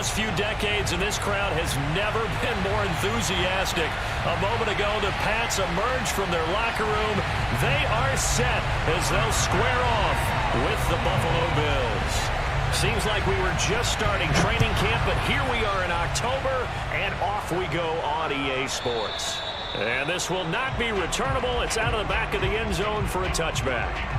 last few decades, and this crowd has never been more enthusiastic. A moment ago, the Pats emerged from their locker room. They are set as they'll square off with the Buffalo Bills. Seems like we were just starting training camp, but here we are in October, and off we go on EA Sports. And this will not be returnable. It's out of the back of the end zone for a touchback.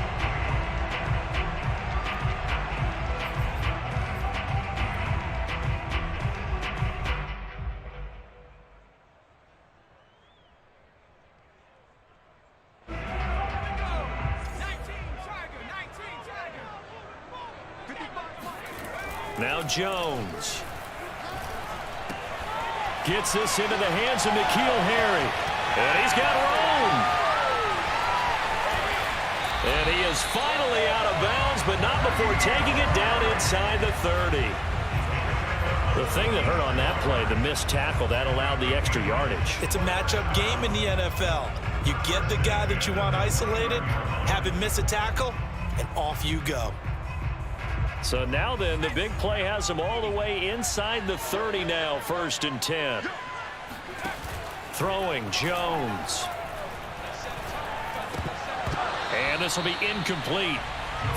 Now Jones gets this into the hands of N'Keal Harry. And he's got room. And he is finally out of bounds, but not before taking it down inside the 30. The thing that hurt on that play, the missed tackle, that allowed the extra yardage. It's a matchup game in the NFL. You get the guy that you want isolated, have him miss a tackle, and off you go. So now then, the big play has him all the way inside the 30 now, 1st and 10. Throwing, Jones. And this will be incomplete.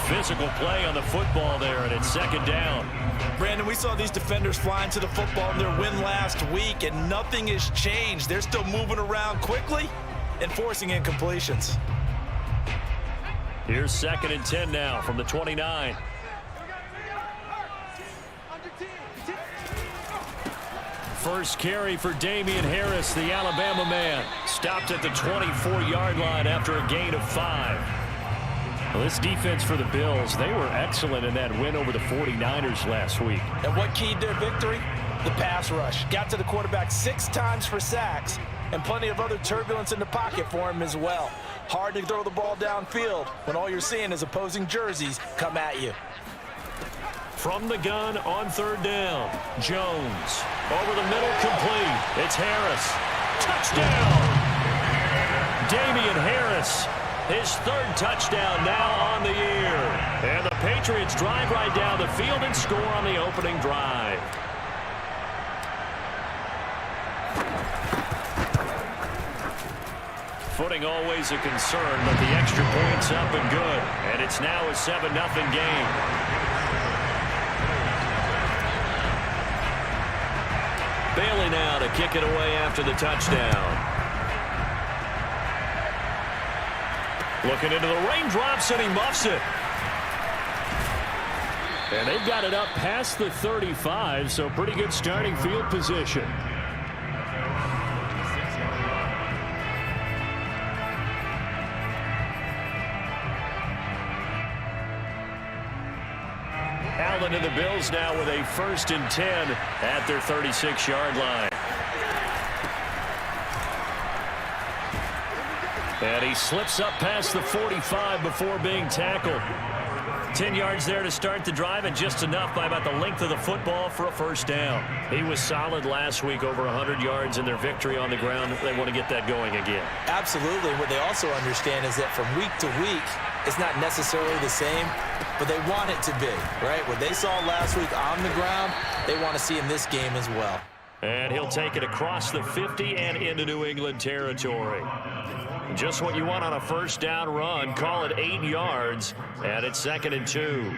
Physical play on the football there, and it's 2nd down. Brandon, we saw these defenders flying to the football in their win last week, and nothing has changed. They're still moving around quickly and forcing incompletions. Here's 2nd and 10 now from the 29. First carry for Damian Harris, the Alabama man. Stopped at the 24-yard line after a gain of 5. Well, this defense for the Bills, they were excellent in that win over the 49ers last week. And what keyed their victory? The pass rush. Got to the quarterback 6 times for sacks, and plenty of other turbulence in the pocket for him as well. Hard to throw the ball downfield when all you're seeing is opposing jerseys come at you. From the gun on 3rd down, Jones. Over the middle, complete. It's Harris. Touchdown! Damian Harris, his 3rd touchdown now on the year. And the Patriots drive right down the field and score on the opening drive. Footing always a concern, but the extra point's up and good. And it's now a 7-0 game. Bailey now to kick it away after the touchdown. Looking into the raindrops, and he muffs it. And they've got it up past the 35, so pretty good starting field position. Allen and the Bills now with a 1st and 10 at their 36-yard line. And he slips up past the 45 before being tackled. 10 yards there to start the drive, and just enough by about the length of the football for a 1st down. He was solid last week, over 100 yards in their victory on the ground. They want to get that going again. Absolutely. What they also understand is that from week to week, it's not necessarily the same, but they want it to be, right? What they saw last week on the ground, they want to see in this game as well. And he'll take it across the 50 and into New England territory. Just what you want on a 1st down run. Call it 8 yards, and it's 2nd and 2.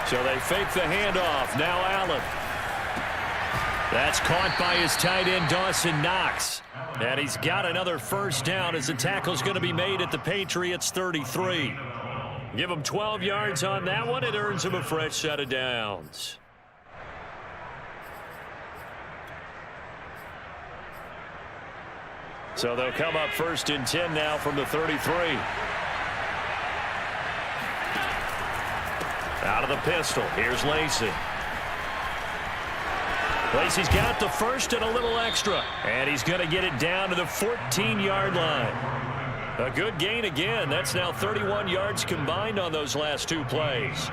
So they fake the handoff. Now Allen. That's caught by his tight end, Dawson Knox. And he's got another 1st down as the tackle's going to be made at the Patriots 33. Give him 12 yards on that one. It earns him a fresh set of downs. So they'll come up 1st and 10 now from the 33. Out of the pistol. Here's Lacey. Lacey's got the 1st and a little extra. And he's going to get it down to the 14-yard line. A good gain again. That's now 31 yards combined on those last 2 plays.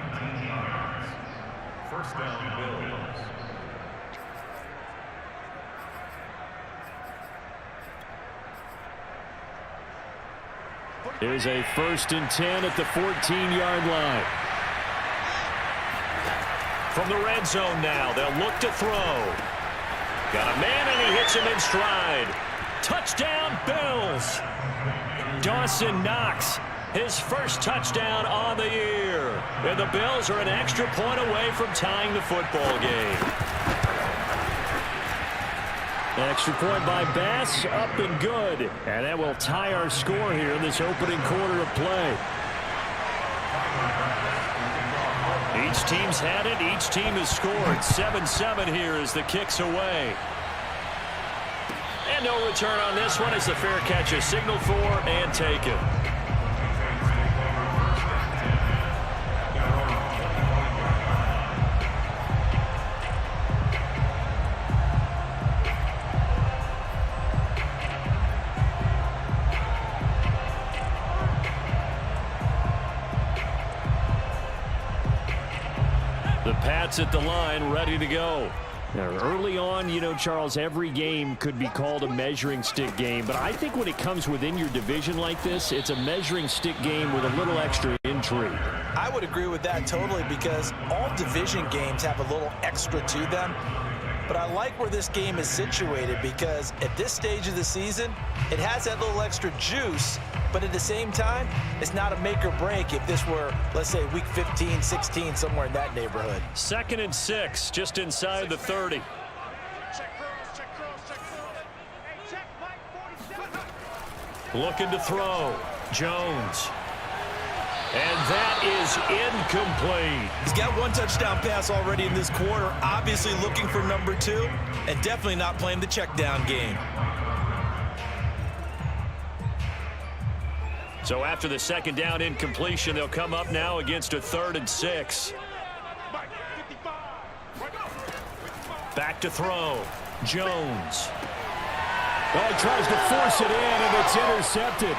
1st down, Bills. Here's a 1st and 10 at the 14-yard line. From the red zone now, they'll look to throw. Got a man, and he hits him in stride. Touchdown, Bills. Dawson Knox, his first touchdown on the year. And the Bills are an extra point away from tying the football game. Extra point by Bass, up and good. And that will tie our score here in this opening quarter of play. Each team's had it. Each team has scored. 7-7 here as the kick's away. And no return on this one as the fair catch is signaled for and taken. The Pats at the line, ready to go. Now, early on, you know, Charles, every game could be called a measuring stick game. But I think when it comes within your division like this, it's a measuring stick game with a little extra intrigue. I would agree with that totally because all division games have a little extra to them. But I like where this game is situated because at this stage of the season, it has that little extra juice. But at the same time, it's not a make or break if this were, let's say, week 15, 16, somewhere in that neighborhood. 2nd and 6, just inside the 30. Looking to throw. Jones. And that is incomplete. He's got one touchdown pass already in this quarter, obviously looking for number 2, and definitely not playing the check down game. So after the 2nd down incompletion, they'll come up now against a 3rd and 6. Back to throw. Jones. Oh, he tries to force it in, and it's intercepted.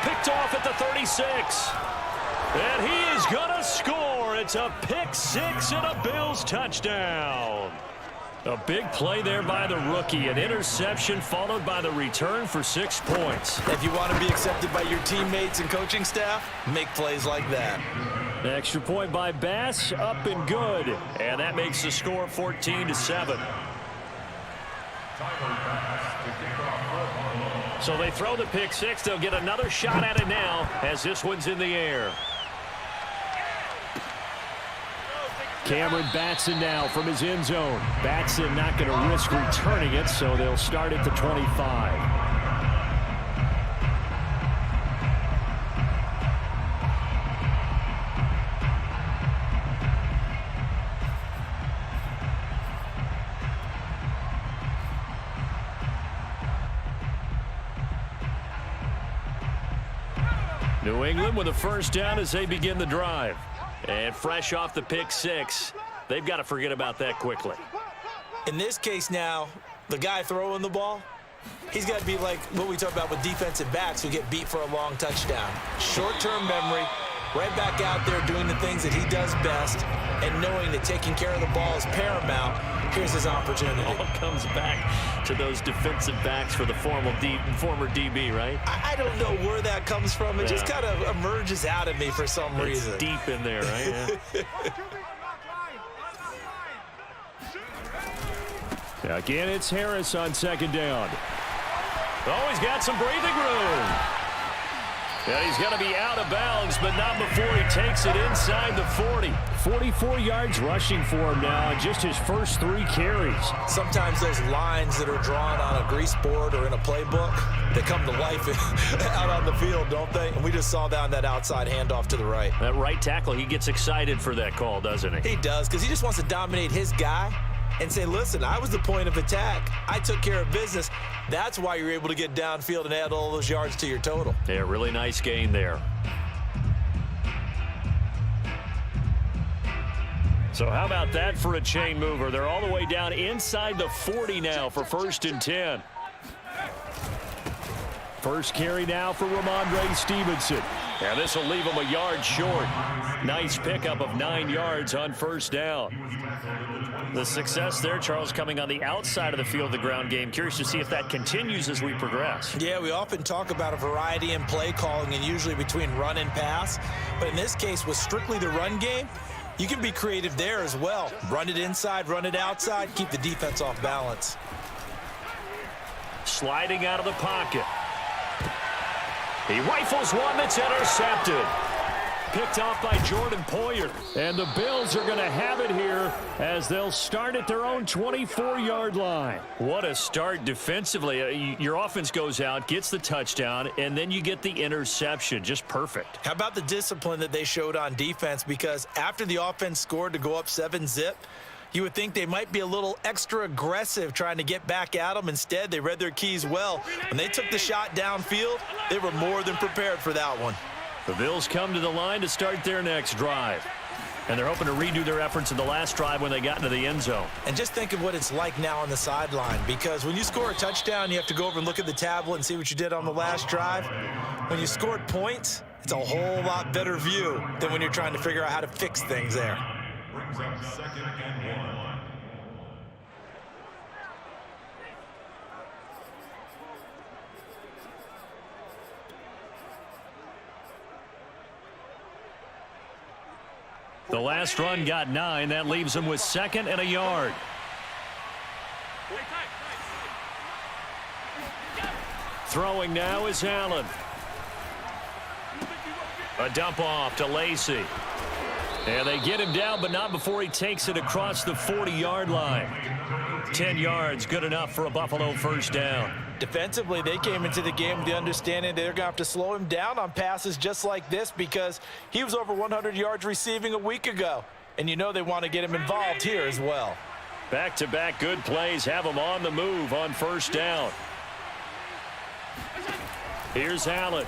Picked off at the 36. And he is going to score. It's a pick 6 and a Bills touchdown. A big play there by the rookie. An interception followed by the return for 6 points. If you want to be accepted by your teammates and coaching staff, make plays like that. Extra point by Bass, up and good. And that makes the score 14-7. So they throw the pick 6. They'll get another shot at it now as this one's in the air. Cameron Batson now from his end zone. Batson not going to risk returning it, so they'll start at the 25. New England with a 1st down as they begin the drive. And fresh off the pick 6, they've got to forget about that quickly. In this case now, the guy throwing the ball, he's got to be like what we talk about with defensive backs who get beat for a long touchdown. Short-term memory, right back out there doing the things that he does best, and knowing that taking care of the ball is paramount. Here's his opportunity. All comes back to those defensive backs for the former DB, right? I don't know where that comes from. It just kind of emerges out of me for some reason. It's deep in there, right? Yeah. Again, it's Harris on 2nd down. Oh, he's got some breathing room. Yeah, he's got to be out of bounds, but not before he takes it inside the 40. 44 yards rushing for him now, and just his first 3 carries. Sometimes those lines that are drawn on a grease board or in a playbook, they come to life out on the field, don't they? And we just saw that on that outside handoff to the right. That right tackle, he gets excited for that call, doesn't he? He does, because he just wants to dominate his guy and say, listen, I was the point of attack. I took care of business. That's why you're able to get downfield and add all those yards to your total. Yeah, really nice gain there. So how about that for a chain mover? They're all the way down inside the 40 now for 1st and 10. First carry now for Ramondre Stevenson. Yeah, this will leave him a yard short. Nice pickup of 9 yards on first down. The success there, Charles, coming on the outside of the field, the ground game. Curious to see if that continues as we progress. Yeah, we often talk about a variety in play calling and usually between run and pass. But in this case, with strictly the run game, you can be creative there as well. Run it inside, run it outside, keep the defense off balance. Sliding out of the pocket. He rifles one that's intercepted. Picked off by Jordan Poyer. And the Bills are going to have it here as they'll start at their own 24-yard line. What a start defensively. Your offense goes out, gets the touchdown, and then you get the interception. Just perfect. How about the discipline that they showed on defense? Because after the offense scored to go up 7-zip, you would think they might be a little extra aggressive trying to get back at them. Instead, they read their keys well. When they took the shot downfield, they were more than prepared for that one. The Bills come to the line to start their next drive. And they're hoping to redo their efforts in the last drive when they got into the end zone. And just think of what it's like now on the sideline, because when you score a touchdown, you have to go over and look at the tablet and see what you did on the last drive. When you scored points, it's a whole lot better view than when you're trying to figure out how to fix things there. Brings up 2nd and 1. The last run got 9. That leaves him with 2nd and a yard. Throwing now is Allen. A dump off to Lacey. And they get him down, but not before he takes it across the 40-yard line. 10 yards, good enough for a Buffalo first down. Defensively, they came into the game with the understanding they're going to have to slow him down on passes just like this because he was over 100 yards receiving a week ago. And you know they want to get him involved here as well. Back-to-back good plays have him on the move on first down. Here's Allen.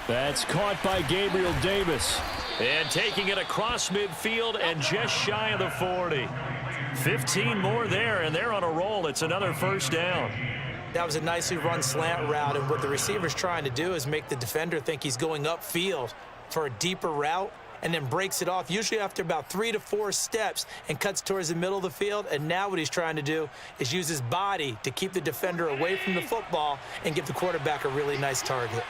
That's caught by Gabriel Davis. And taking it across midfield and just shy of the 40. 15 more there, and they're on a roll. It's another first down. That was a nicely run slant route, and what the receiver's trying to do is make the defender think he's going upfield for a deeper route and then breaks it off, usually after about 3 to 4 steps, and cuts towards the middle of the field. And now what he's trying to do is use his body to keep the defender away from the football and give the quarterback a really nice target.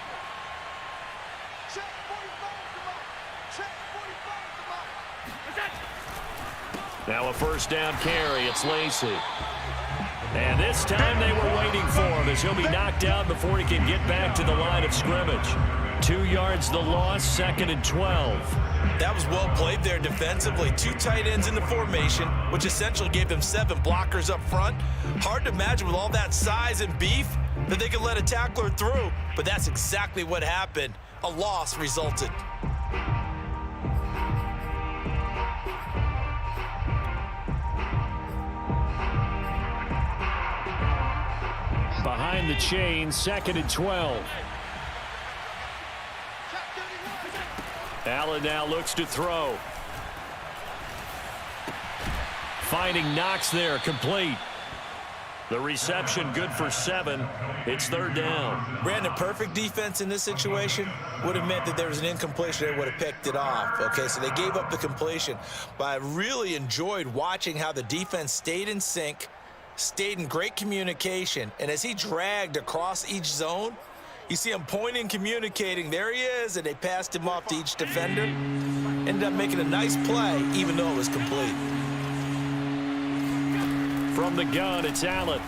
Now a first down carry. It's Lacey. And this time they were waiting for him as he'll be knocked out before he can get back to the line of scrimmage. 2 yards the loss, 2nd and 12. That was well played there defensively. 2 tight ends in the formation, which essentially gave them 7 blockers up front. Hard to imagine with all that size and beef that they could let a tackler through, but that's exactly what happened. A loss resulted. Behind the chain, 2nd and 12. Allen now looks to throw. Finding Knox there, complete. The reception good for 7. It's 3rd down. Brandon, perfect defense in this situation would have meant that there was an incompletion. They would have picked it off. Okay, so they gave up the completion. But I really enjoyed watching how the defense stayed in sync, stayed in great communication, and as he dragged across each zone, you see him pointing, communicating. There he is, and they passed him off to each defender. Ended up making a nice play, even though it was complete. From the gun, it's Allen.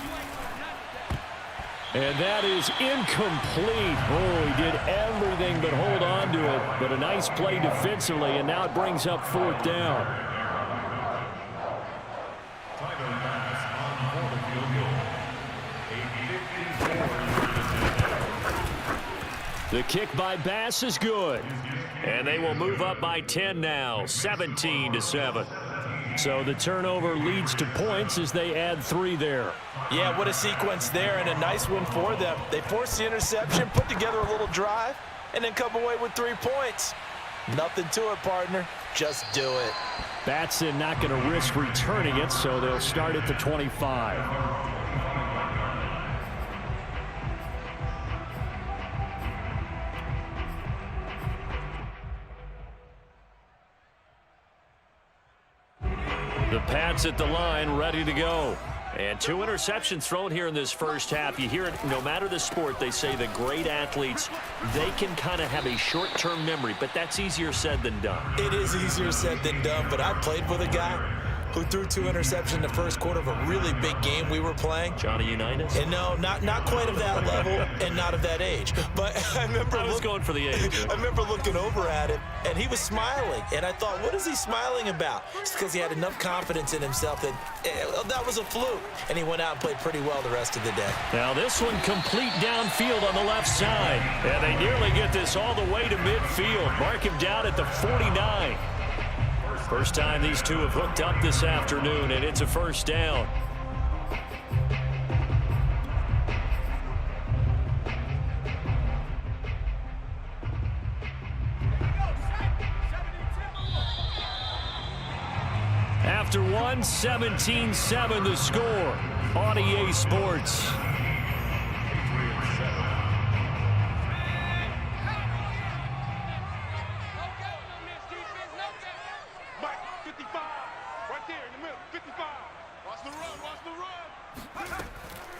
And that is incomplete. Oh, he did everything but hold on to it. But a nice play defensively, and now it brings up 4th down. The kick by Bass is good. And they will move up by 10 now, 17-7. So the turnover leads to points as they add 3 there. Yeah, what a sequence there, and a nice win for them. They forced the interception, put together a little drive, and then come away with 3 points. Nothing to it, partner. Just do it. Batson not going to risk returning it, so they'll start at the 25. The Pats at the line, ready to go. And 2 interceptions thrown here in this first half. You hear it no matter the sport. They say the great athletes, they can kind of have a short-term memory, but that's easier said than done. It is easier said than done, but I played with a guy who threw 2 interceptions in the first quarter of a really big game we were playing. Johnny Unitas? And no, not quite of that level and not of that age. But I was going for the age. I remember looking over at him, and he was smiling. And I thought, what is he smiling about? It's because he had enough confidence in himself that that was a fluke. And he went out and played pretty well the rest of the day. Now this one complete downfield on the left side. And they nearly get this all the way to midfield. Mark him down at the 49. First time these two have hooked up this afternoon, and it's a first down. After 1, 17-7 the score on EA Sports.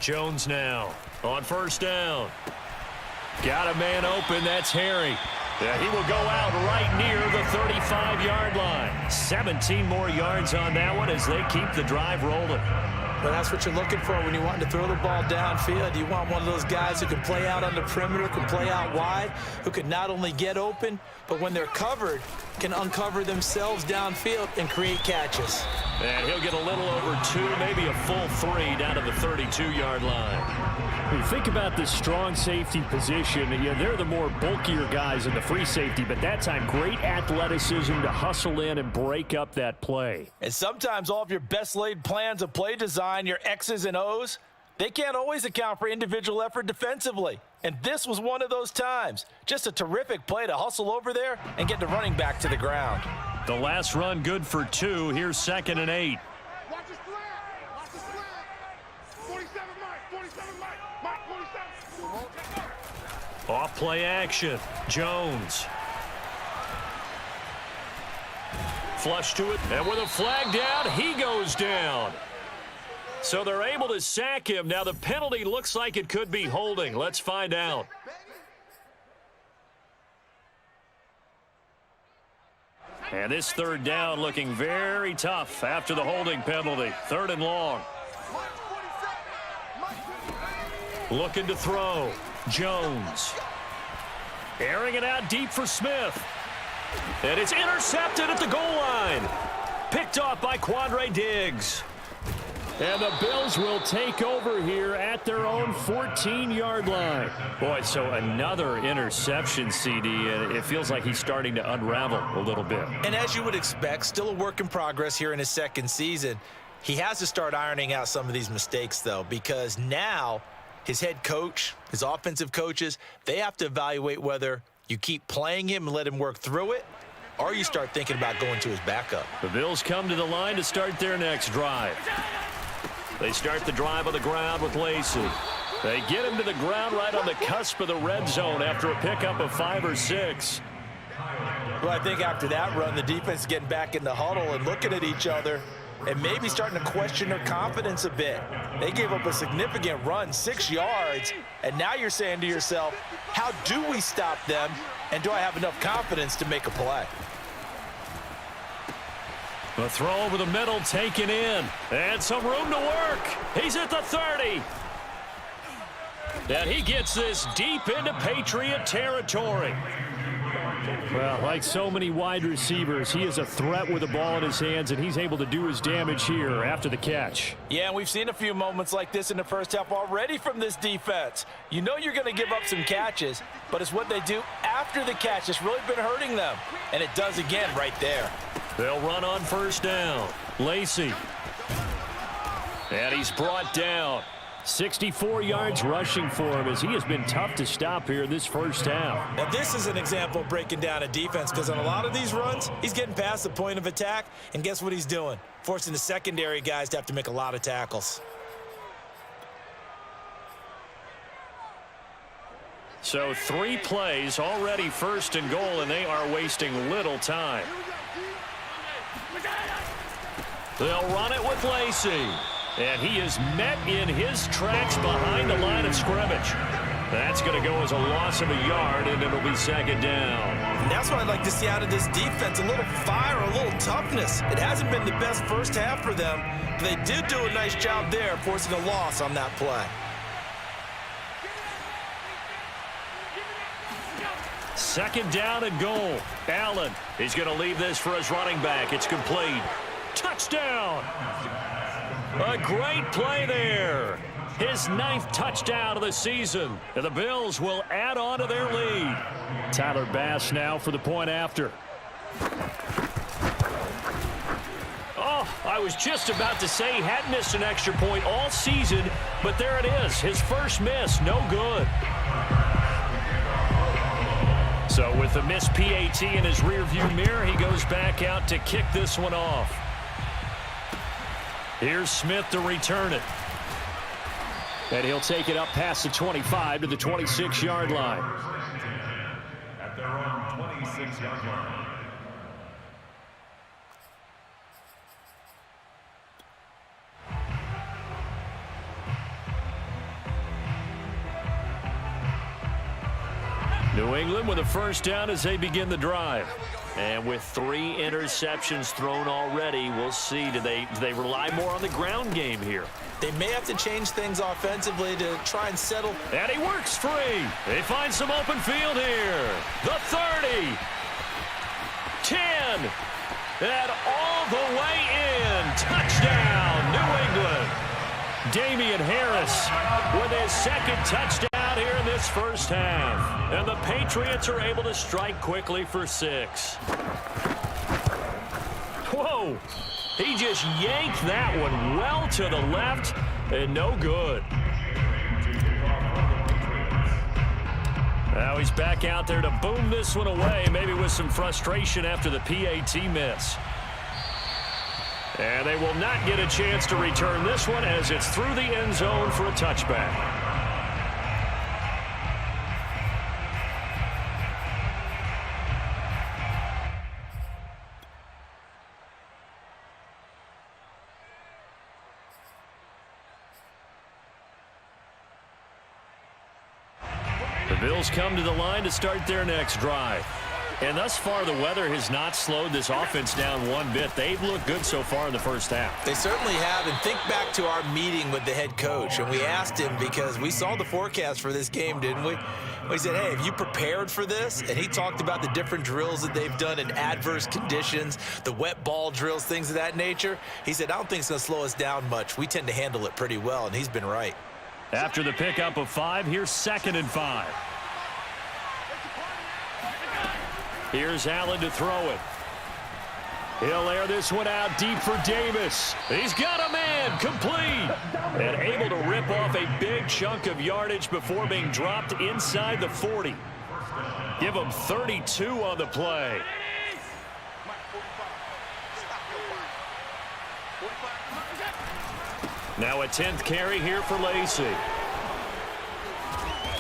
Jones now on first down. Got a man open. That's Harry. Yeah, he will go out right near the 35-yard line. 17 more yards on that one as they keep the drive rolling. Well, that's what you're looking for when you want to throw the ball downfield. You want one of those guys who can play out on the perimeter, can play out wide, who can not only get open, but when they're covered, can uncover themselves downfield and create catches. And he'll get a little over 2, maybe a full 3 down to the 32-yard line. When you think about this strong safety position, they're the more bulkier guys in the free safety, but that time great athleticism to hustle in and break up that play. And sometimes all of your best laid plans of play design, your X's and O's, they can't always account for individual effort defensively. And this was one of those times. Just a terrific play to hustle over there and get the running back to the ground. The last run good for 2. Here's 2nd and 8. Watch the slant. Watch the slant. 47 Mike. 47 Mike. Mike 47. Off play action. Jones. Flush to it. And with a flag down, he goes down. So they're able to sack him. Now the penalty looks like it could be holding. Let's find out. And this 3rd down looking very tough after the holding penalty. 3rd and long. Looking to throw. Jones. Airing it out deep for Smith. And it's intercepted at the goal line. Picked off by Quandre Diggs. And the Bills will take over here at their own 14-yard line. Boy, so another interception, CD, and it feels like he's starting to unravel a little bit. And as you would expect, still a work in progress here in his 2nd season. He has to start ironing out some of these mistakes, though, because now his head coach, his offensive coaches, they have to evaluate whether you keep playing him and let him work through it, or you start thinking about going to his backup. The Bills come to the line to start their next drive. They start the drive on the ground with Lacey. They get him to the ground right on the cusp of the red zone after a pickup of 5 or 6. Well, I think after that run, the defense is getting back in the huddle and looking at each other and maybe starting to question their confidence a bit. They gave up a significant run, 6 yards, and now you're saying to yourself, how do we stop them, and do I have enough confidence to make a play? The throw over the middle taken in. And some room to work. He's at the 30. And he gets this deep into Patriot territory. Well, like so many wide receivers, he is a threat with the ball in his hands, and he's able to do his damage here after the catch. Yeah, and we've seen a few moments like this in the first half already from this defense. You know you're going to give up some catches, but it's what they do after the catch that's really been hurting them. And it does again right there. They'll run on first down. Lacey. And he's brought down. 64 yards rushing for him as he has been tough to stop here this first half. Now this is an example of breaking down a defense, because on a lot of these runs, he's getting past the point of attack, and guess what he's doing? Forcing the secondary guys to have to make a lot of tackles. So 3 plays, already 1st and goal, and they are wasting little time. They'll run it with Lacey. And he is met in his tracks behind the line of scrimmage. That's going to go as a loss of a yard, and it'll be second down. And that's what I'd like to see out of this defense, a little fire, a little toughness. It hasn't been the best first half for them, but they did do a nice job there forcing a loss on that play. Second down and goal. Allen, he's going to leave this for his running back. It's complete. Touchdown! A great play there. His 9th touchdown of the season. And the Bills will add on to their lead. Tyler Bass now for the point after. Oh, I was just about to say he hadn't missed an extra point all season, but there it is. His first miss, no good. So with the missed PAT in his rearview mirror, he goes back out to kick this one off. Here's Smith to return it. And he'll take it up past the 25 to the 26-yard line. At their own 26-yard line. New England with a first down as they begin the drive. And with 3 interceptions thrown already, we'll see. Do they rely more on the ground game here? They may have to change things offensively to try and settle. And he works free. They find some open field here. The 30. 10. And all the way in. Touchdown, New England. Damian Harris with his second touchdown here in this first half. And the Patriots are able to strike quickly for 6. Whoa. He just yanked that one well to the left and no good. Now he's back out there to boom this one away, maybe with some frustration after the PAT miss. And they will not get a chance to return this one as it's through the end zone for a touchback. The Bills come to the line to start their next drive. And thus far, the weather has not slowed this offense down one bit. They've looked good so far in the first half. They certainly have. And think back to our meeting with the head coach. And we asked him because we saw the forecast for this game, didn't we? We said, hey, have you prepared for this? And he talked about the different drills that they've done in adverse conditions, the wet ball drills, things of that nature. He said, I don't think it's going to slow us down much. We tend to handle it pretty well, and he's been right. After the pickup of 5, here's 2nd and 5. Here's Allen to throw it. He'll air this one out deep for Davis. He's got a man, complete. And able to rip off a big chunk of yardage before being dropped inside the 40. Give him 32 on the play. Now a 10th carry here for Lacey.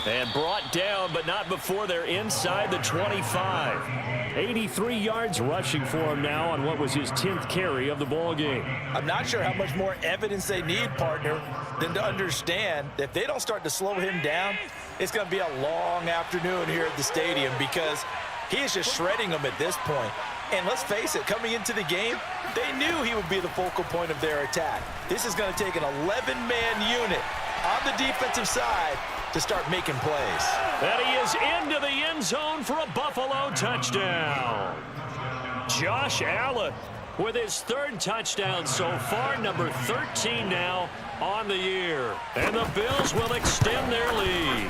And brought down, but not before they're inside the 25. 83 yards rushing for him now on what was his 10th carry of the ball game. I'm not sure how much more evidence they need, partner, than to understand that if they don't start to slow him down, it's going to be a long afternoon here at the stadium because he is just shredding them at this point. And let's face it, coming into the game, they knew he would be the focal point of their attack. This is going to take an 11-man unit on the defensive side to start making plays. And he is into the end zone for a Buffalo touchdown. Josh Allen with his 3rd touchdown so far, number 13 now on the year. And the Bills will extend their lead.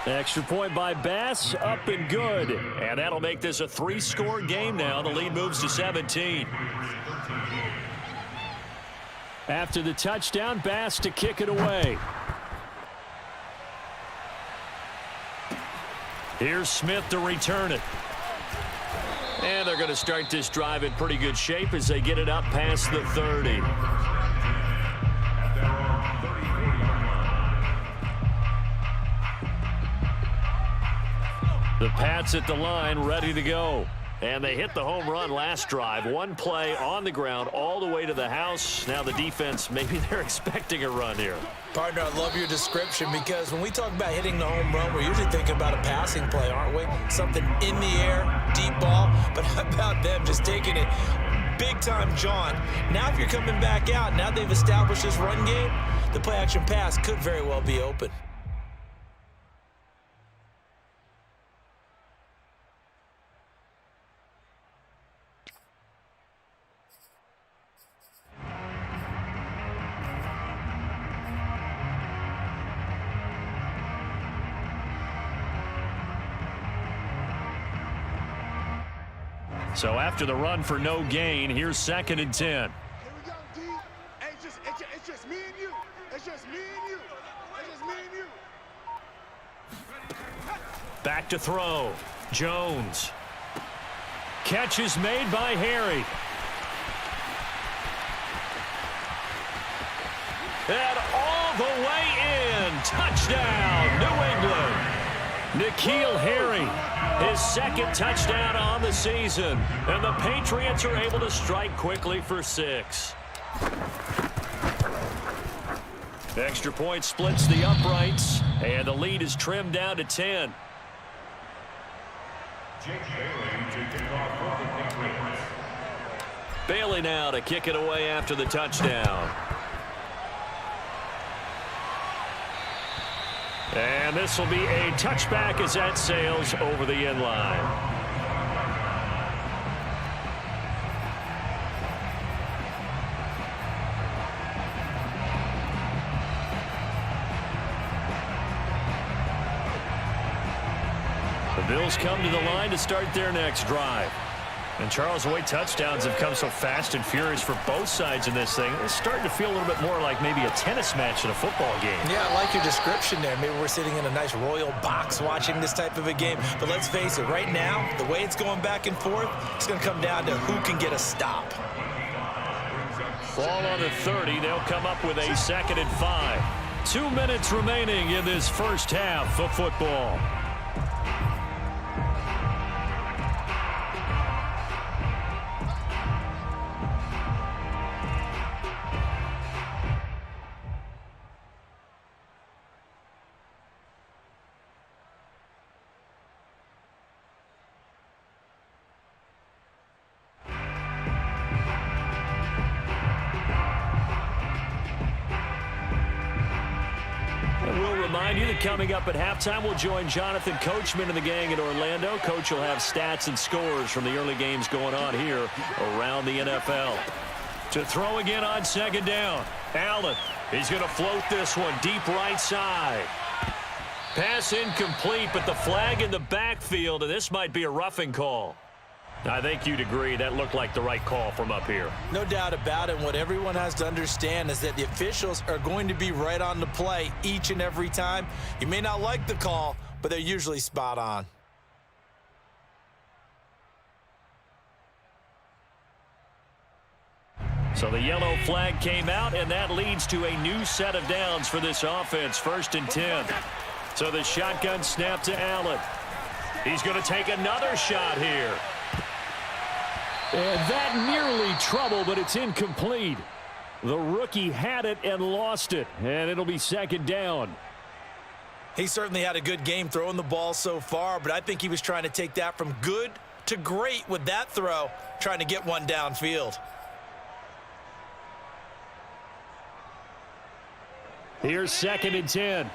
Extra point by Bass, up and good. And that'll make this a 3-score game now. The lead moves to 17. After the touchdown, Bass to kick it away. Here's Smith to return it. And they're going to start this drive in pretty good shape as they get it up past the 30. The Pats at the line, ready to go. And they hit the home run last drive. One play on the ground all the way to the house. Now the defense, maybe they're expecting a run here. Partner, I love your description because when we talk about hitting the home run, we're usually thinking about a passing play, aren't we? Something in the air, deep ball. But how about them just taking it big time, John? Now if you're coming back out, now they've established this run game, the play-action pass could very well be open. So after the run for no gain, here's 2nd and 10. Here we go, D. Hey, it's just me and you. It's just me and you. It's just me and you. Back to throw. Jones. Catch is made by Harry. And all the way in. Touchdown, New England. N'Keal Harry, his 2nd touchdown on the season. And the Patriots are able to strike quickly for 6. Extra point splits the uprights, and the lead is trimmed down to 10. Jake Bailey to kick off for the Patriots. Bailey now to kick it away after the touchdown. And this will be a touchback as that sails over the end line. The Bills come to the line to start their next drive. And Charles, the way touchdowns have come so fast and furious for both sides in this thing, it's starting to feel a little bit more like maybe a tennis match in a football game. Yeah, I like your description there. Maybe we're sitting in a nice royal box watching this type of a game. But let's face it, right now, the way it's going back and forth, it's going to come down to who can get a stop. Ball on the 30. They'll come up with a 2nd and 5. 2 minutes remaining in this first half of football. Coming up at halftime, we'll join Jonathan Coachman and the gang in Orlando. Coach will have stats and scores from the early games going on here around the NFL. To throw again on 2nd down. Allen, he's going to float this one deep right side. Pass incomplete, but the flag in the backfield, and this might be a roughing call. I think you'd agree that looked like the right call from up here. No doubt about it. What everyone has to understand is that the officials are going to be right on the play each and every time. You may not like the call, but they're usually spot on. So the yellow flag came out, and that leads to a new set of downs for this offense. 1st and 10. So the shotgun snap to Allen. He's going to take another shot here. And that nearly trouble, but it's incomplete. The rookie had it and lost it, and it'll be 2nd down. He certainly had a good game throwing the ball so far, but I think he was trying to take that from good to great with that throw, trying to get one downfield. Here's 2nd and 10.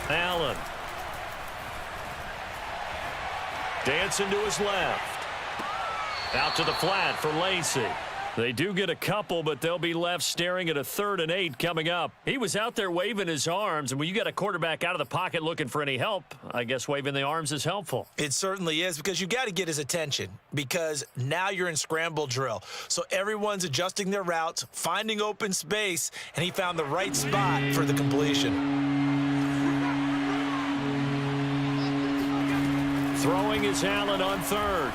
Allen. Dancing to his left. Out to the flat for Lacey. They do get a couple, but they'll be left staring at a 3rd and 8 coming up. He was out there waving his arms, and when you got a quarterback out of the pocket looking for any help, I guess waving the arms is helpful. It certainly is, because you got to get his attention, because now you're in scramble drill. So everyone's adjusting their routes, finding open space, and he found the right spot for the completion. Throwing is Allen on 3rd.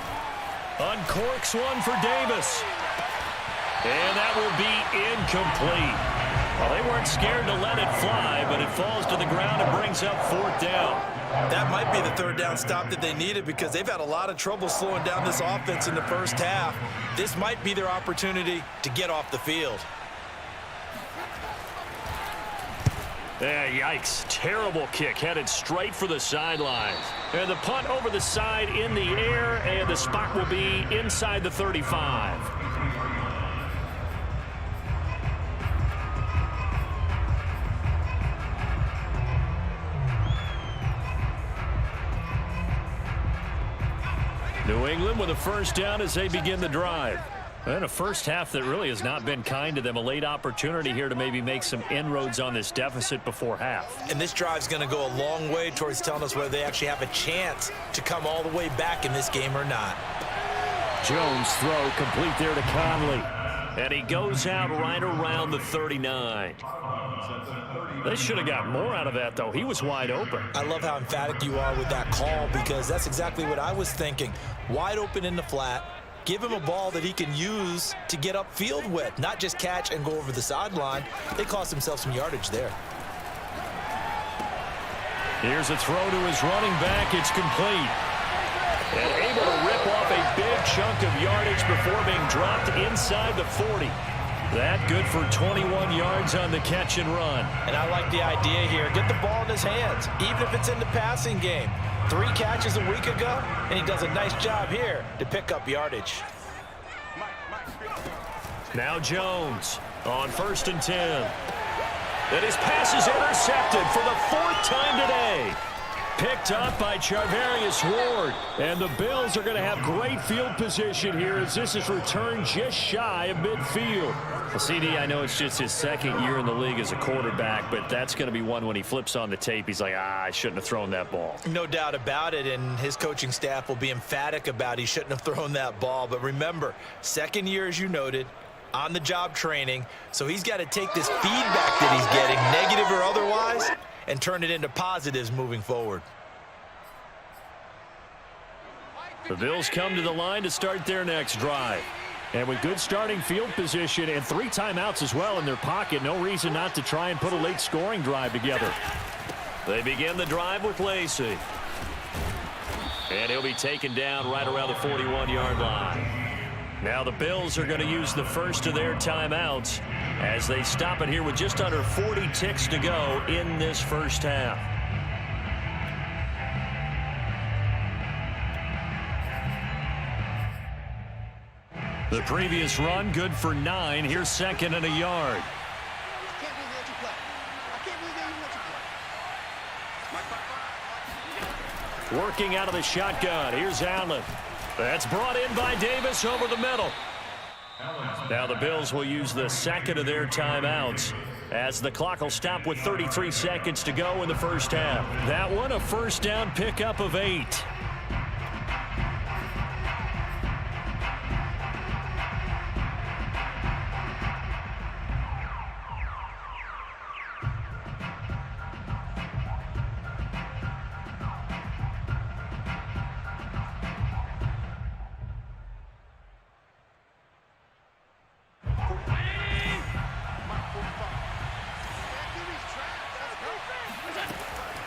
Uncorks one for Davis. And that will be incomplete. Well, they weren't scared to let it fly, but it falls to the ground and brings up 4th down. That might be the 3rd down stop that they needed because they've had a lot of trouble slowing down this offense in the first half. This might be their opportunity to get off the field. Yikes. Terrible kick headed straight for the sidelines. And the punt over the side in the air, and the spot will be inside the 35. New England with a 1st down as they begin the drive. And a first half that really has not been kind to them. A late opportunity here to maybe make some inroads on this deficit before half. And this drive's going to go a long way towards telling us whether they actually have a chance to come all the way back in this game or not. Jones throw complete there to Conley. And he goes out right around the 39. They should have got more out of that, though. He was wide open. I love how emphatic you are with that call because that's exactly what I was thinking. Wide open in the flat. Give him a ball that he can use to get upfield with, not just catch and go over the sideline. They cost themselves some yardage there. Here's a throw to his running back. It's complete. And able to rip off a big chunk of yardage before being dropped inside the 40. That good for 21 yards on the catch and run. And I like the idea here. Get the ball in his hands, even if it's in the passing game. 3 catches a week ago, and he does a nice job here to pick up yardage. Now Jones on 1st and 10. And his pass is intercepted for the 4th time today. Picked up by Charvarius Ward. And the Bills are going to have great field position here as this is returned just shy of midfield. Well, CD, I know it's just his 2nd year in the league as a quarterback, but that's going to be one when he flips on the tape. He's like, I shouldn't have thrown that ball. No doubt about it, and his coaching staff will be emphatic about he shouldn't have thrown that ball. But remember, 2nd year, as you noted, on-the-job training, so he's got to take this feedback that he's getting, negative or otherwise, and turn it into positives moving forward. The Bills come to the line to start their next drive. And with good starting field position and 3 timeouts as well in their pocket, no reason not to try and put a late scoring drive together. They begin the drive with Lacey. And he'll be taken down right around the 41-yard line. Now the Bills are going to use the first of their timeouts as they stop it here with just under 40 ticks to go in this first half. The previous run good for 9. Here's 2nd and a yard. I can't believe they let you play. I can't believe they even let you play. Working out of the shotgun. Here's Allen. That's brought in by Davis over the middle. Now the Bills will use the 2nd of their timeouts as the clock will stop with 33 seconds to go in the first half. That one a 1st down pickup of 8.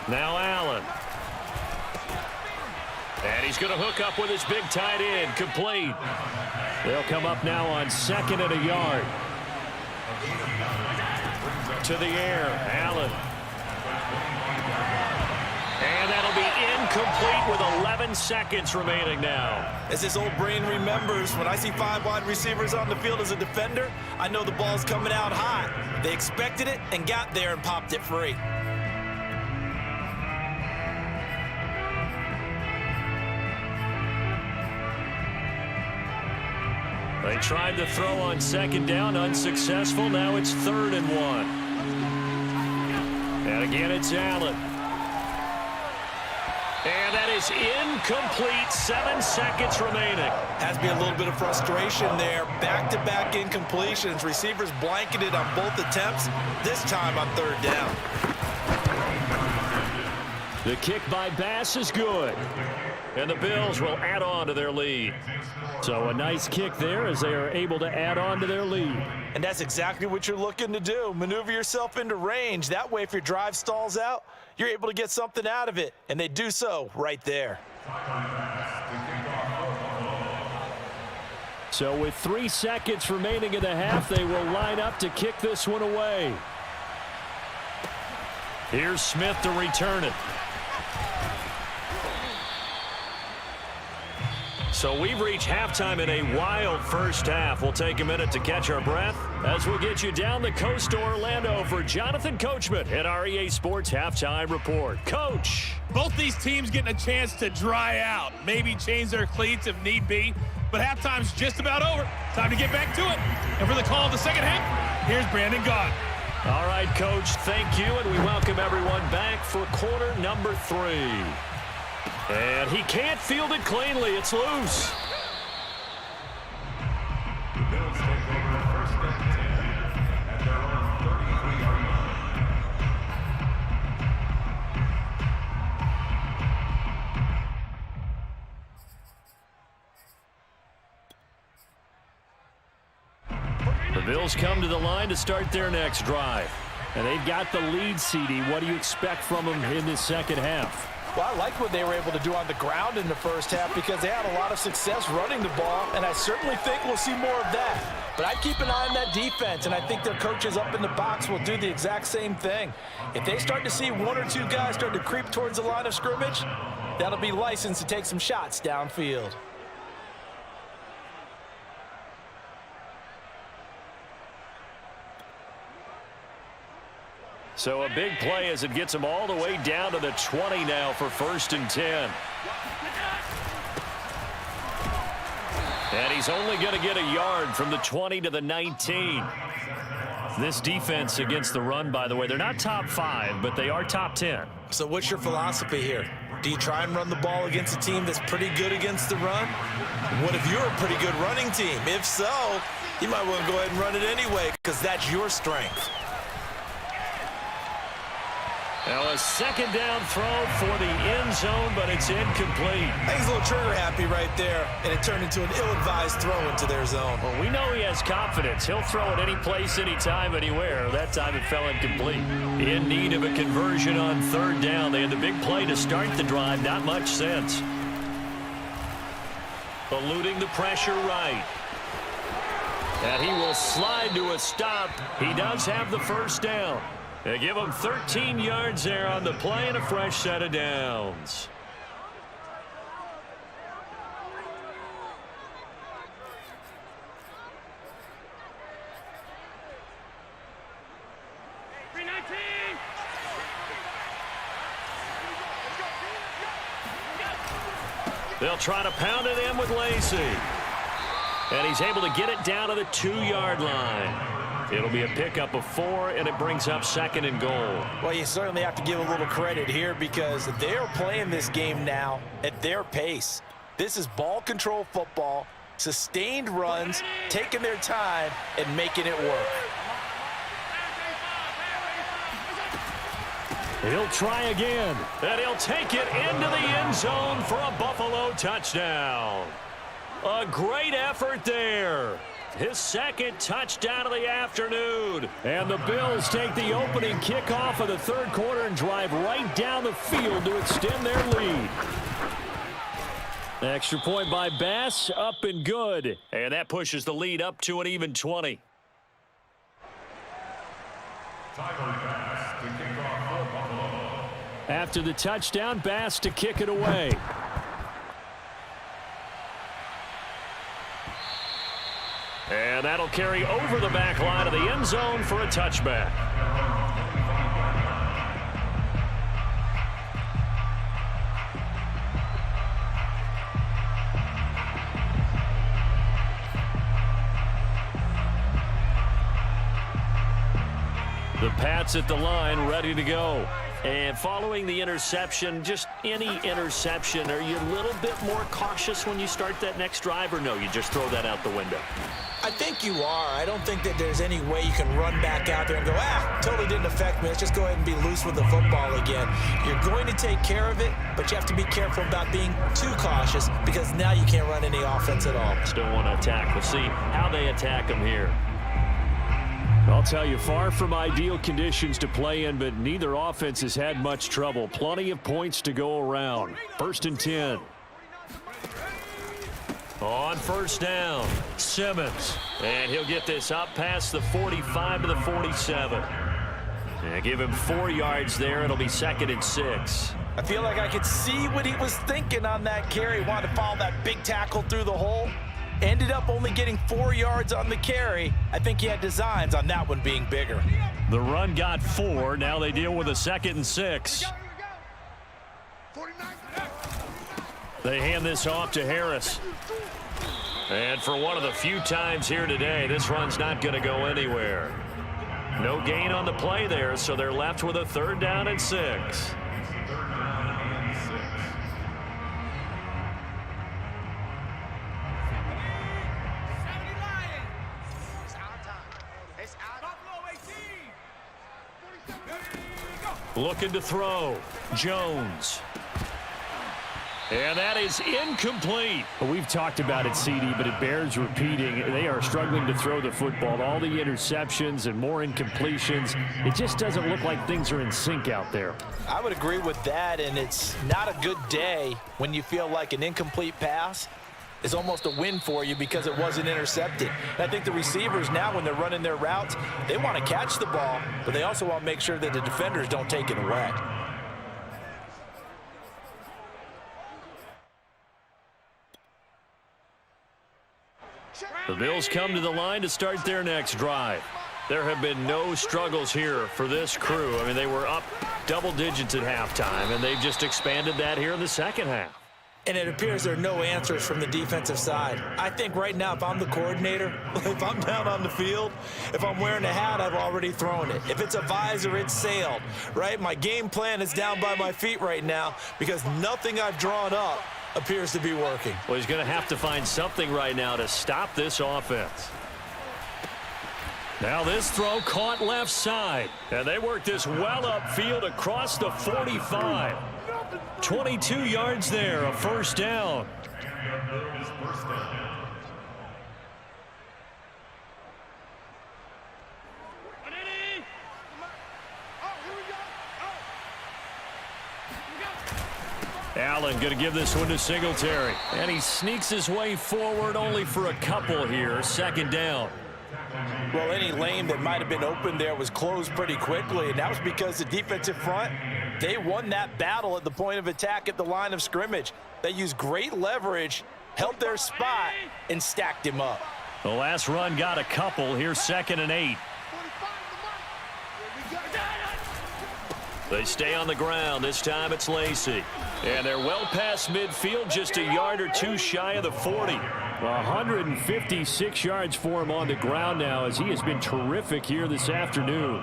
Now Allen. And he's going to hook up with his big tight end. Complete. They'll come up now on 2nd and a yard. To the air. Allen. And that'll be incomplete with 11 seconds remaining now. As this old brain remembers, when I see 5 wide receivers on the field as a defender, I know the ball's coming out hot. They expected it and got there and popped it free. They tried to throw on 2nd down, unsuccessful. Now it's 3rd and 1. And again, it's Allen. And that is incomplete. 7 seconds remaining. Has to be a little bit of frustration there. Back-to-back incompletions. Receivers blanketed on both attempts, this time on 3rd down. The kick by Bass is good. And the Bills will add on to their lead. So a nice kick there as they are able to add on to their lead. And that's exactly what you're looking to do. Maneuver yourself into range. That way, if your drive stalls out, you're able to get something out of it. And they do so right there. So with 3 seconds remaining in the half, they will line up to kick this one away. Here's Smith to return it. So we've reached halftime in a wild first half. We'll take a minute to catch our breath as we'll get you down the coast to Orlando for Jonathan Coachman at our EA Sports Halftime Report. Coach. Both these teams getting a chance to dry out, maybe change their cleats if need be, but halftime's just about over. Time to get back to it. And for the call of the second half, here's Brandon Gaudin. All right, Coach, thank you, and we welcome everyone back for quarter number 3. And he can't field it cleanly. It's loose. The Bills take over first and 10 at their own 33-yard line. The Bills come to the line to start their next drive. And they've got the lead, CD. What do you expect from them in this second half? Well, I like what they were able to do on the ground in the first half because they had a lot of success running the ball, and I certainly think we'll see more of that. But I'd keep an eye on that defense, and I think their coaches up in the box will do the exact same thing. If they start to see 1 or 2 guys start to creep towards the line of scrimmage, that'll be licensed to take some shots downfield. So a big play as it gets them all the way down to the 20 now for first and 10. And he's only going to get a yard from the 20 to the 19. This defense against the run, by the way, they're not top 5, but they are top 10. So what's your philosophy here? Do you try and run the ball against a team that's pretty good against the run? What if you're a pretty good running team? If so, you might want to go ahead and run it anyway because that's your strength. Now a second down throw for the end zone, but it's incomplete. I think he's a little trigger happy right there, and it turned into an ill-advised throw into their zone. Well, we know he has confidence. He'll throw it any place, anytime, anywhere. That time it fell incomplete. In need of a conversion on third down. They had the big play to start the drive. Not much sense. Eluding the pressure right. And he will slide to a stop. He does have the first down. They give him 13 yards there on the play and a fresh set of downs. They'll try to pound it in with Lacey. And he's able to get it down to the 2-yard line. It'll be a pickup of 4, and it brings up second and goal. Well, you certainly have to give a little credit here because they're playing this game now at their pace. This is ball control football, sustained runs, taking their time, and making it work. He'll try again, and he'll take it into the end zone for a Buffalo touchdown. A great effort there. His second touchdown of the afternoon. And the Bills take the opening kickoff of the third quarter and drive right down the field to extend their lead. Extra point by Bass, up and good. And that pushes the lead up to an even 20. Tyler Bass to kick off for Buffalo. After the touchdown, Bass to kick it away. And that'll carry over the back line of the end zone for a touchback. The Pats at the line, ready to go. And following the interception, just any interception, are you a little bit more cautious when you start that next drive, or no, you just throw that out the window? I think you are. I don't think that there's any way you can run back out there and go, totally didn't affect me. Let's just go ahead and be loose with the football again. You're going to take care of it, but you have to be careful about being too cautious because now you can't run any offense at all. Still want to attack. We'll see how they attack them here. I'll tell you, far from ideal conditions to play in, but neither offense has had much trouble. Plenty of points to go around. 1st and 10. On 1st down, Simmons. And he'll get this up past the 45 to the 47. And give him 4 yards there. It'll be 2nd and 6. I feel like I could see what he was thinking on that carry. Wanted to follow that big tackle through the hole. Ended up only getting 4 yards on the carry. I think he had designs on that one being bigger. The run got 4. Now they deal with a 2nd and 6. They hand this off to Harris. And for one of the few times here today, this run's not going to go anywhere. No gain on the play there, so they're left with a 3rd down and 6. 3rd down and 6. Looking to throw. Jones. And that is incomplete. We've talked about it, CD, but it bears repeating. They are struggling to throw the football. All the interceptions and more incompletions. It just doesn't look like things are in sync out there. I would agree with that, and it's not a good day when you feel like an incomplete pass is almost a win for you because it wasn't intercepted. And I think the receivers now, when they're running their routes, they want to catch the ball, but they also want to make sure that the defenders don't take it away. The Bills come to the line to start their next drive. There have been no struggles here for this crew. I mean, they were up double digits at halftime, and they've just expanded that here in the 2nd half. And it appears there are no answers from the defensive side. I think right now, if I'm the coordinator, if I'm down on the field, if I'm wearing a hat, I've already thrown it. If it's a visor, it's sailed, right? My game plan is down by my feet right now because nothing I've drawn up appears to be working. Well, he's going to have to find something right now to stop this offense. Now this throw caught left side. And they work this well upfield across the 45. 22 yards there, a 1st down. Allen going to give this one to Singletary. And he sneaks his way forward only for a couple here. 2nd down. Well, any lane that might have been open there was closed pretty quickly, and that was because the defensive front, they won that battle at the point of attack at the line of scrimmage. They used great leverage, held their spot, and stacked him up. The last run got a couple. Here's 2nd and 8. They stay on the ground. This time it's Lacey. And they're well past midfield, just a yard or 2 shy of the 40. 156 yards for him on the ground now as he has been terrific here this afternoon.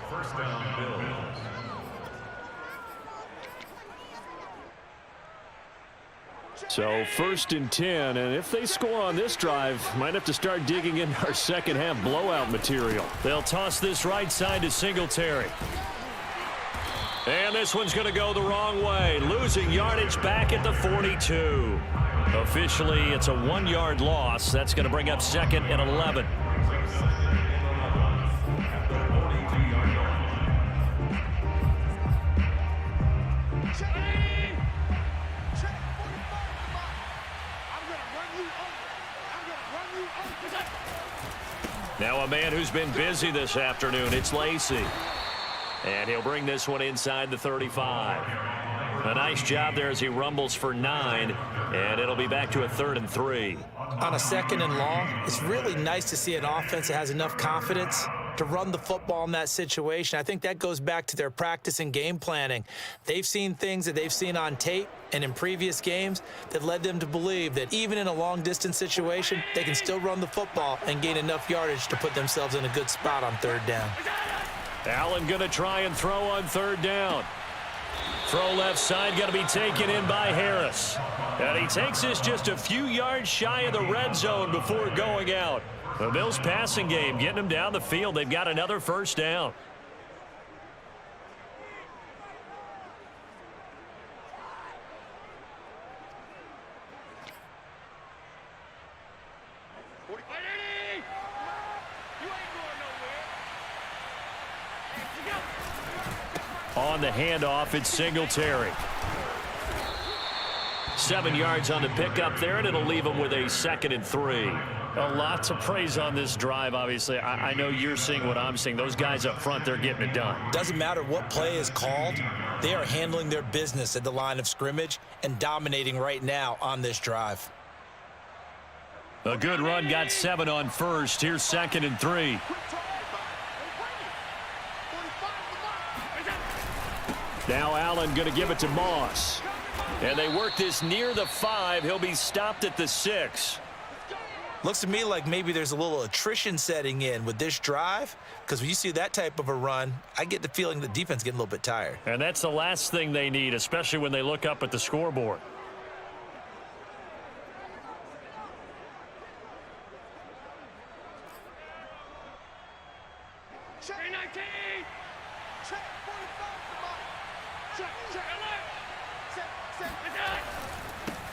1st down, Bills. So 1st and 10, and if they score on this drive, might have to start digging in our 2nd half blowout material. They'll toss this right side to Singletary. And this one's going to go the wrong way, losing yardage back at the 42. Officially, it's a 1-yard loss. That's going to bring up 2nd and 11. Now a man who's been busy this afternoon, it's Lacey. And he'll bring this one inside the 35. A nice job there as he rumbles for 9, and it'll be back to a 3rd and 3. On a 2nd and long, it's really nice to see an offense that has enough confidence to run the football in that situation. I think that goes back to their practice and game planning. They've seen things that they've seen on tape and in previous games that led them to believe that even in a long-distance situation, they can still run the football and gain enough yardage to put themselves in a good spot on 3rd down. Allen going to try and throw on 3rd down. Throw left side going to be taken in by Harris. And he takes this just a few yards shy of the red zone before going out. The Bills passing game getting them down the field. They've got another first down. On the handoff, it's Singletary. 7 yards on the pickup there, and it'll leave them with a 2nd and 3. A lot to praise on this drive, obviously. I know you're seeing what I'm seeing. Those guys up front, they're getting it done. Doesn't matter what play is called. They are handling their business at the line of scrimmage and dominating right now on this drive. A good run, got 7 on first. Here's 2nd and 3. Now Allen going to give it to Moss. And they work this near the 5. He'll be stopped at the 6. Looks to me like maybe there's a little attrition setting in with this drive, because when you see that type of a run, I get the feeling the defense is getting a little bit tired. And that's the last thing they need, especially when they look up at the scoreboard.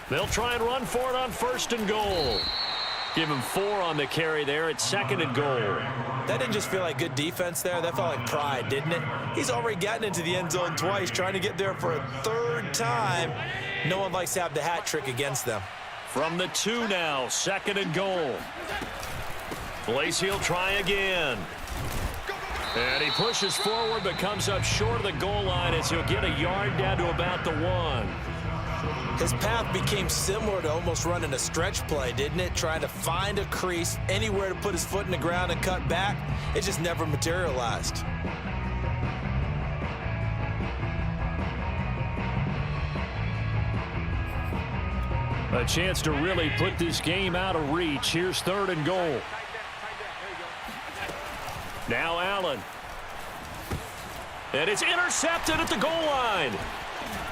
They'll try and run for it on 1st and goal. Give him 4 on the carry there at 2nd and goal. That didn't just feel like good defense there. That felt like pride, didn't it? He's already gotten into the end zone twice, trying to get there for a 3rd time. No one likes to have the hat trick against them. From the 2 now, 2nd and goal. Lacey will try again. And he pushes forward but comes up short of the goal line as he'll get a yard down to about the 1. His path became similar to almost running a stretch play, didn't it? Trying to find a crease, anywhere to put his foot in the ground and cut back. It just never materialized. A chance to really put this game out of reach. Here's 3rd and goal. Now Allen. And it's intercepted at the goal line.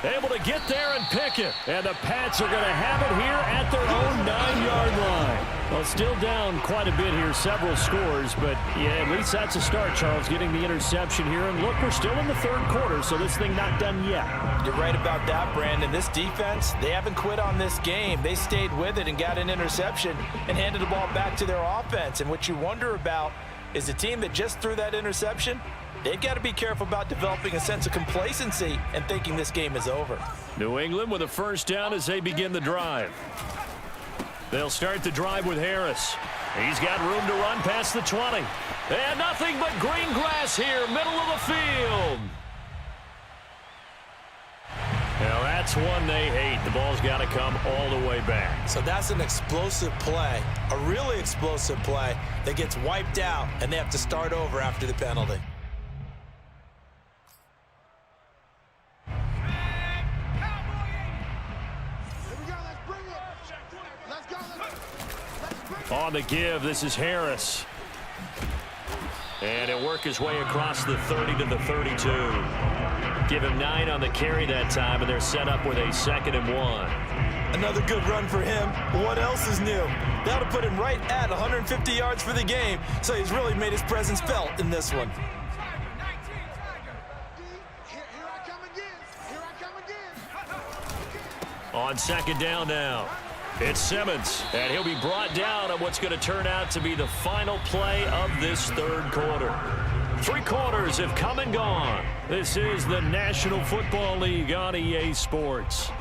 Able to get there and pick it. And the Pats are going to have it here at their own 9-yard line. Well, still down quite a bit here, several scores, but yeah, at least that's a start, Charles, getting the interception here. And look, we're still in the 3rd quarter, so this thing not done yet. You're right about that, Brandon. This defense, they haven't quit on this game. They stayed with it and got an interception and handed the ball back to their offense. And what you wonder about is the team that just threw that interception, they've got to be careful about developing a sense of complacency and thinking this game is over. New England with a 1st down as they begin the drive. They'll start the drive with Harris. He's got room to run past the 20. And nothing but green grass here, middle of the field. Now that's one they hate. The ball's got to come all the way back. So that's an explosive play, a really explosive play that gets wiped out, and they have to start over after the penalty. On the give, this is Harris. And he'll work his way across the 30 to the 32. Give him 9 on the carry that time, and they're set up with a 2nd and 1. Another good run for him. What else is new? That'll put him right at 150 yards for the game, so he's really made his presence felt in this one. On 2nd down now. It's Simmons, and he'll be brought down on what's going to turn out to be the final play of this 3rd quarter. 3 quarters have come and gone. This is the National Football League on EA Sports.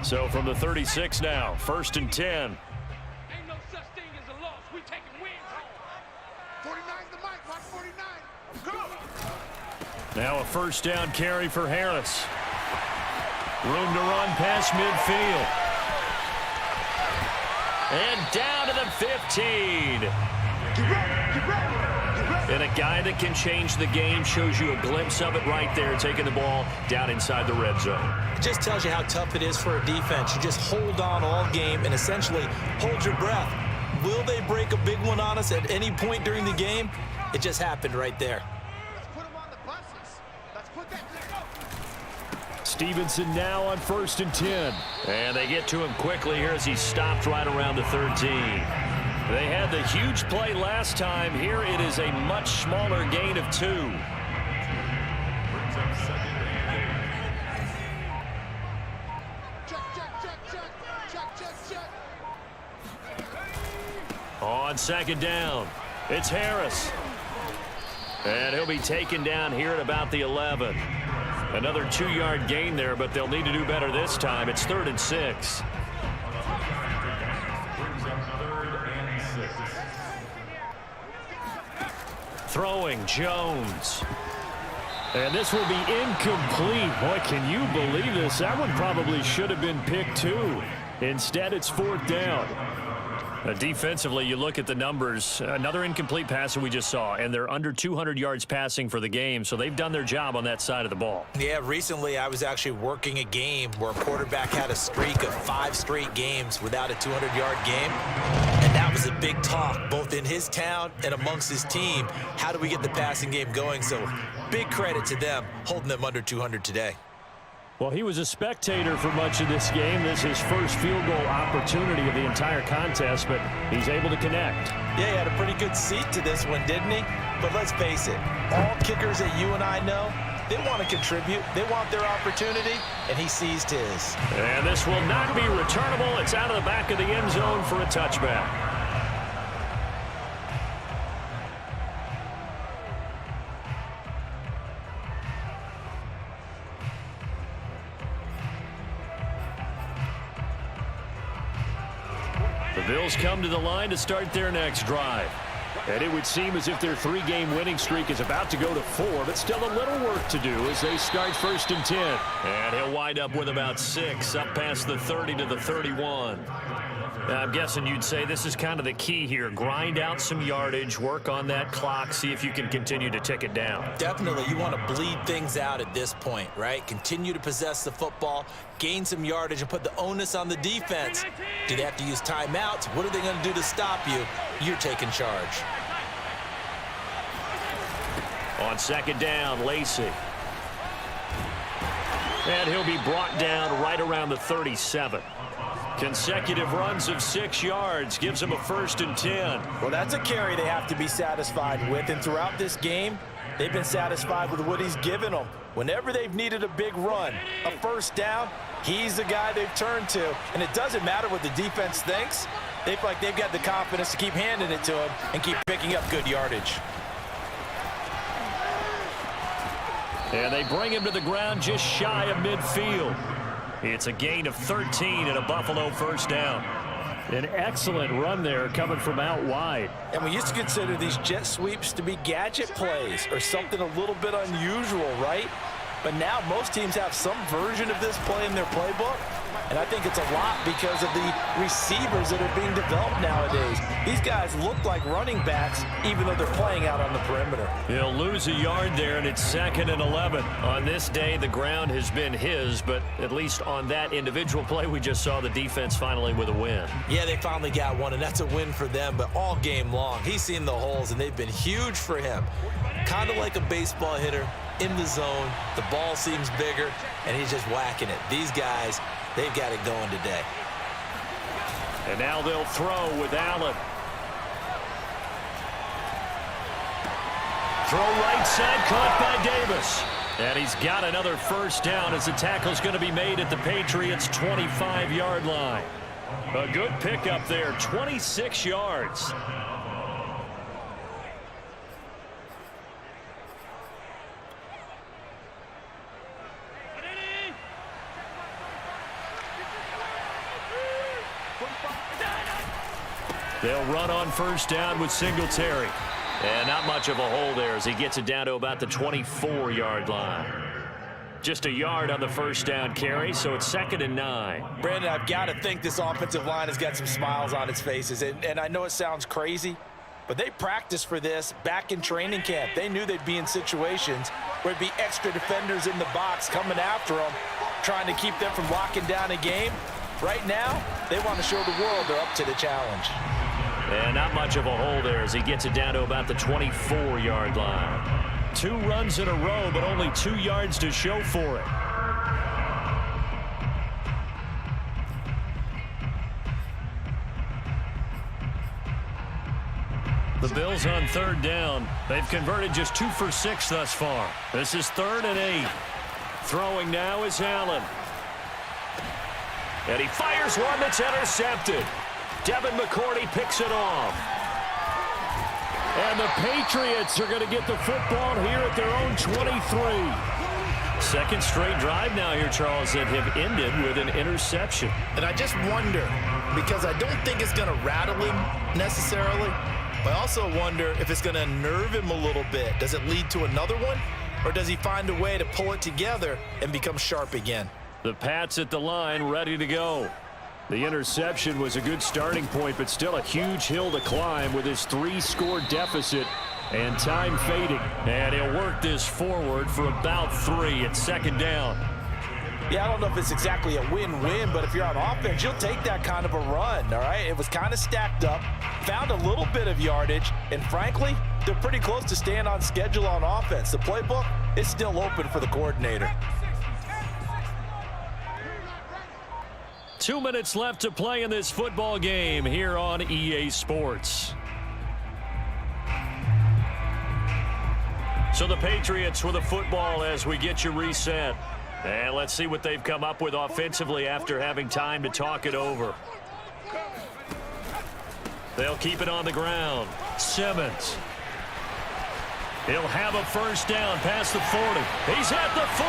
So from the 36 now, 1st and 10. Ain't no such thing as a loss. We taking wins home. 49's the mic. Watch 49. Go! Now a 1st down carry for Harris. Room to run past midfield. And down to the 15. And a guy that can change the game, shows you a glimpse of it right there, taking the ball down inside the red zone. It just tells you how tough it is for a defense. You just hold on all game and essentially hold your breath. Will they break a big one on us at any point during the game? It just happened right there. Let's put them on the buses. Let's put that. Stevenson now on 1st and 10. And they get to him quickly here as he stopped right around the 13. They had the huge play last time. Here it is a much smaller gain of 2. Brings up 2nd and 8. On 2nd down, it's Harris. And he'll be taken down here at about the 11. Another 2-yard gain there, but they'll need to do better this time. It's 3rd and 6. Brings up 3rd and 6. Throwing Jones. And this will be incomplete. Boy, can you believe this? That one probably should have been picked too. Instead, it's 4th down. Defensively, you look at the numbers. Another incomplete pass that we just saw, and they're under 200 yards passing for the game, so they've done their job on that side of the ball. Yeah, recently I was actually working a game where a quarterback had a streak of 5 straight games without a 200-yard game, and that was a big talk both in his town and amongst his team. How do we get the passing game going? So big credit to them holding them under 200 today. Well, he was a spectator for much of this game. This is his first field goal opportunity of the entire contest, but he's able to connect. Yeah, he had a pretty good seat to this one, didn't he? But let's face it, all kickers that you and I know, they want to contribute. They want their opportunity, and he seized his. And this will not be returnable. It's out of the back of the end zone for a touchback. The Bills come to the line to start their next drive. And it would seem as if their 3-game winning streak is about to go to 4, but still a little work to do as they start 1st and 10. And he'll wind up with about 6 up past the 30 to the 31. Now, I'm guessing you'd say this is kind of the key here. Grind out some yardage, work on that clock, see if you can continue to tick it down. Definitely, you want to bleed things out at this point, right? Continue to possess the football, gain some yardage, and put the onus on the defense. Do they have to use timeouts? What are they going to do to stop you? You're taking charge. On 2nd down, Lacey. And he'll be brought down right around the 37. Consecutive runs of 6 yards gives him a 1st and 10. Well, that's a carry they have to be satisfied with, and throughout this game, they've been satisfied with what he's given them. Whenever they've needed a big run, a 1st down, he's the guy they've turned to, and it doesn't matter what the defense thinks. They feel like they've got the confidence to keep handing it to him and keep picking up good yardage. And they bring him to the ground just shy of midfield. It's a gain of 13 and a Buffalo 1st down. An excellent run there coming from out wide. And we used to consider these jet sweeps to be gadget plays or something a little bit unusual, right? But now most teams have some version of this play in their playbook. And I think it's a lot because of the receivers that are being developed nowadays. These guys look like running backs even though they're playing out on the perimeter. He'll lose a yard there, and it's 2nd and 11. On this day, the ground has been his, but at least on that individual play, we just saw the defense finally with a win. Yeah, they finally got one, and that's a win for them, but all game long, he's seen the holes, and they've been huge for him. Kind of like a baseball hitter in the zone. The ball seems bigger, and he's just whacking it. These guys, they've got it going today. And now they'll throw with Allen. Throw right side, caught by Davis. And he's got another 1st down as the tackle's going to be made at the Patriots' 25-yard line. A good pickup there, 26 yards. They'll run on 1st down with Singletary. And not much of a hole there as he gets it down to about the 24-yard line. Just a yard on the 1st down carry, so it's 2nd and 9. Brandon, I've got to think this offensive line has got some smiles on its faces. And I know it sounds crazy, but they practiced for this back in training camp. They knew they'd be in situations where it'd be extra defenders in the box coming after them, trying to keep them from locking down a game. Right now, they want to show the world they're up to the challenge. And not much of a hole there as he gets it down to about the 24-yard line. 2 runs in a row, but only 2 yards to show for it. The Bills on third down. They've converted just 2 for 6 thus far. This is 3rd and 8. Throwing now is Allen. And he fires one that's intercepted. Devin McCourty picks it off. And the Patriots are going to get the football here at their own 23. Second straight drive now here, Charles, that have ended with an interception. And I just wonder, because I don't think it's going to rattle him necessarily, but I also wonder if it's going to nerve him a little bit. Does it lead to another one, or does he find a way to pull it together and become sharp again? The Pats at the line, ready to go. The interception was a good starting point, but still a huge hill to climb with his 3-score deficit and time fading. And he'll work this forward for about 3 at second down. Yeah, I don't know if it's exactly a win-win, but if you're on offense, you'll take that kind of a run, all right? It was kind of stacked up, found a little bit of yardage, and frankly, they're pretty close to staying on schedule on offense. The playbook is still open for the coordinator. 2 minutes left to play in this football game here on EA Sports. So the Patriots with the football as we get you reset. And let's see what they've come up with offensively after having time to talk it over. They'll keep it on the ground. Simmons. He'll have a first down past the 40. He's at the 40.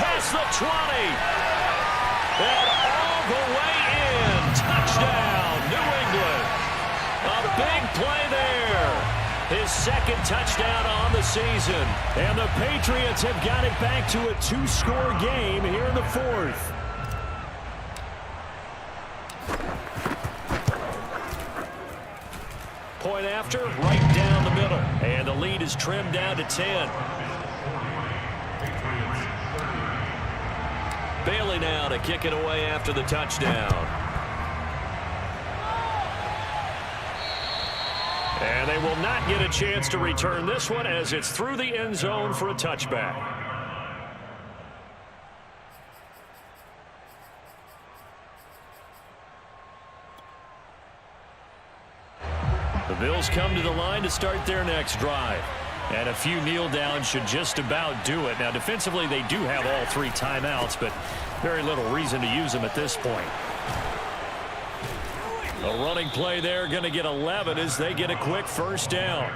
Past the 20. And all the way in. Touchdown, New England. A big play there. His second touchdown on the season. And the Patriots have got it back to a 2-score game here in the 4th. Point after, right down the middle. And the lead is trimmed down to 10. Bailey now to kick it away after the touchdown. And they will not get a chance to return this one as it's through the end zone for a touchback. The Bills come to the line to start their next drive. And a few kneel downs should just about do it. Now, defensively, they do have all 3 timeouts, but very little reason to use them at this point. A running play there, going to get 11 as they get a quick first down.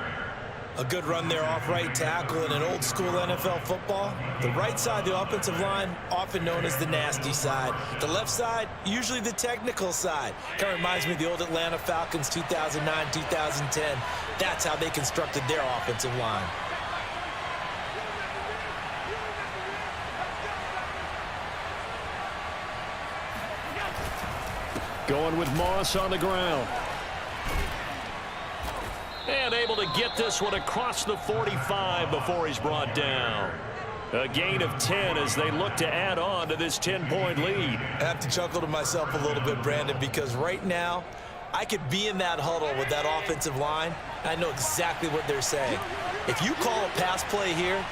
A good run there off right tackle in an old school NFL football. The right side of the offensive line, often known as the nasty side. The left side, usually the technical side. Kind of reminds me of the old Atlanta Falcons 2009, 2010. That's how they constructed their offensive line. Going with Moss on the ground. And able to get this one across the 45 before he's brought down. A gain of 10 as they look to add on to this 10-point lead. I have to chuckle to myself a little bit, Brandon, because right now I could be in that huddle with that offensive line. I know exactly what they're saying. If you call a pass play here,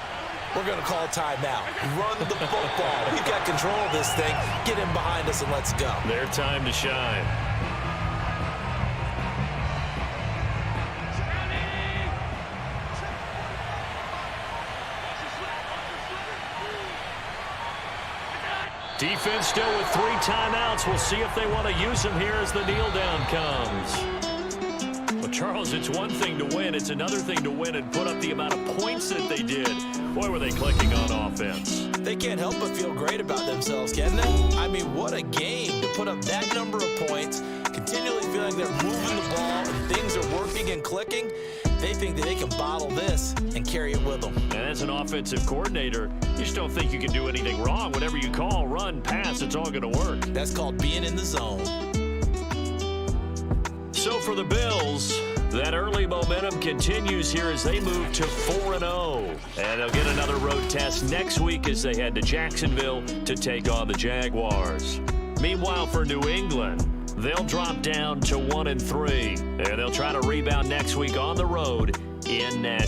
we're going to call timeout. Run the football. We've got control of this thing. Get in behind us and let's go. Their time to shine. Defense still with 3 timeouts. We'll see if they want to use them here as the kneel down comes. Well, Charles, it's one thing to win. It's another thing to win and put up the amount of points that they did. Boy, were they clicking on offense. They can't help but feel great about themselves, can they? I mean, what a game to put up that number of points, continually feeling they're moving the ball and things are working and clicking. They think that they can bottle this and carry it with them. And as an offensive coordinator, you just don't think you can do anything wrong. Whatever you call, run, pass, it's all going to work. That's called being in the zone. So for the Bills, that early momentum continues here as they move to 4-0. And they'll get another road test next week as they head to Jacksonville to take on the Jaguars. Meanwhile, for New England, they'll drop down to 1-3. And they'll try to rebound next week on the road in Nashville.